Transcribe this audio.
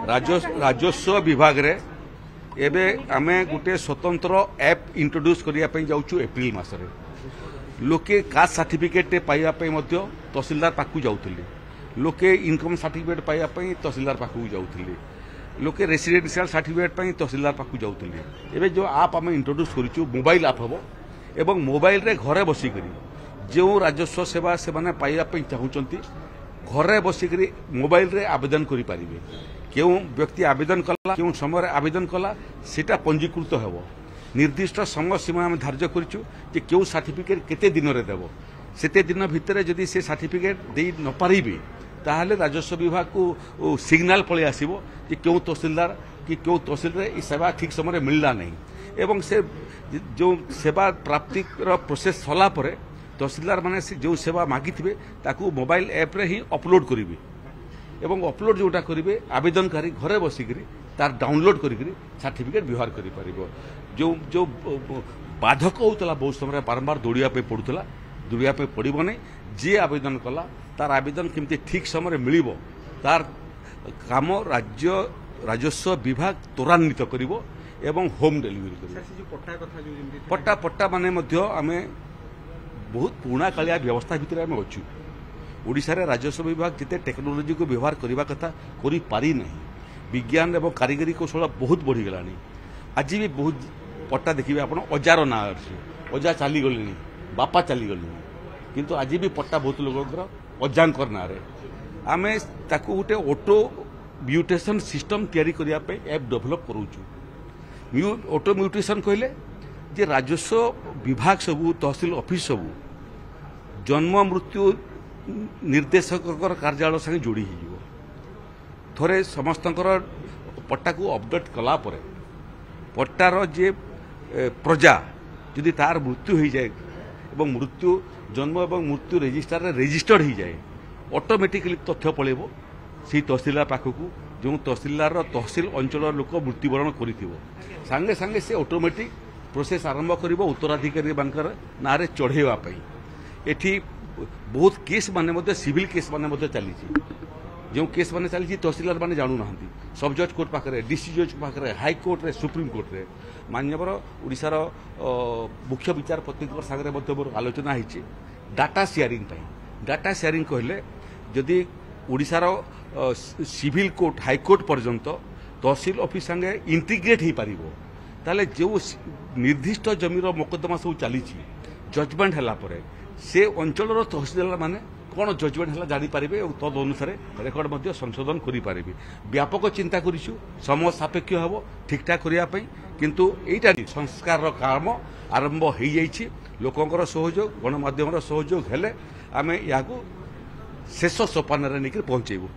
राजस्व विभाग रे एबे आमे गोटे स्वतंत्र ऐप इंट्रोड्यूस करने जाऊँ एप्रिल मासरे लोके कास्ट सर्टिफिकेट पाइबापी तहसीलदार पाखु जाऊले लोके इनकम सर्टिफिकेट पाइबापी तहसीलदार पाखु जाऊले लोके रेसिडेंशियल सर्टिफिकेट तहसीलदार पाखु जाऊले एबे जो आप आम इंट्रोड्यूस करूँ मोबाइल आप हम एवं मोबाइल रे घरे बसिक जो राजस्व सेवा से माने पाइबापी चाहूँगी घरे बसिक मोबाइल रे आवेदन करें क्यों व्यक्ति आवेदन कला क्यों समय आवेदन कला सेटा पंजीकृत हेबो निर्दिष्ट समय सीमा आम धार्य करूँ क्यों सर्टिफिकेट केते दिन रे देबो सेते दिन भितर जदि से सर्टिफिकेट दे न पारिबे ताहले राजस्व विभाग को सिग्नाल पळे आसीबो कि क्यों तहसीलदार कि क्यों तहसील रे ई सेवा ठीक समय मिलला नहीं एवं से जो सेवा प्राप्ति प्रोसेस सला परे तहसीलदार माने जो सेवा मागिथिबे ताकू मोबाइल ऐप रे ही अपलोड करिवे एवं अपलोड जोटा करेंगे आवेदनकारी घरे बसिक तार डाउनलोड करी सर्टिफिकेट व्यवहार कर जो जो बाधक होता बहुत समय बारंबार दौड़िया पड़ूला दौड़िया पड़ो नहीं जी आवेदन कला तार आवेदन केमती ठीक समय मिल तार काम राजस्व विभाग त्वरान्वित करिवो एवं होम डिलीवरी पट्टा पट्टा माने आमे बहुत पुराना कालिया व्यवस्था भितर आमे अच्छु ओडिशा रे राजस्व विभाग जिते टेक्नोलोजी को व्यवहार करने कथा करि पारि नहीं विज्ञान एवं कारीगरी कौशल बहुत बढ़ी गलानी आज भी बहुत पट्टा देखिए आप अजार ना अच्छे अजा चली गले बापा चली गले किंतु आज भी पट्टा बहुत लोक अजांकर ना आम ताकू गोटे ऑटो म्यूटेशन सिस्टम तैयारी करने ऐप डेभलप करूँ ऑटो म्यूटेशन कहले जे राजस्व विभाग सबू तहसील ऑफिस सबू जन्म मृत्यु निर्देशक कार्यालय संगे जोड़ी हो थोड़े समस्त पट्टा को अपडेट कला परे पट्टार जे प्रजा यदि तार मृत्यु हो जाए एवं मृत्यु जन्म एवं मृत्यु रजिस्टर रेजिस्टर्ड हो जाए ऑटोमेटिकली तथ्य पड़ेब से तहसीलदार पाखक जो तहसीलदार तहसील अंचल लोक मृत्युवरण कर सांगे से ऑटोमेटिक प्रोसेस आरंभ कर उत्तराधिकारी ना चढ़ेवाई एठी बहुत केस माने सिविल केस माने चली जो केस माने चली तहसीलदार माने जानू ना सब जज कोर्ट पाखे डीसी जज पाखे हाईकोर्ट रे सुप्रीम कोर्ट रे माननीय ओडिशार मुख्य विचारपति सागर मोर आलोचना होती डाटा शेयरिंग कहले जदि ओडिशार सिविल कोर्ट हाईकोर्ट पर्यंत तहसील ऑफिस संगे इंटीग्रेट हो पार ताले जो निर्दिष्ट जमीर मोकदमा सब चली जजमेंट है से अंचल तहसीलदार माने कौन जजमेंट है जानीपारे और तद अनुसार रेकर्ड संशोधन करें व्यापक चिंता करूँ समय सापेक्ष हम ठीक ठाक करने किंतु यहीटा संस्कार काम आरंभ हो जाइए लोकंर सहयोग गणमाध्यम सहयोग हेले आमे या शेष सोपान नहीं पहुंचेबू।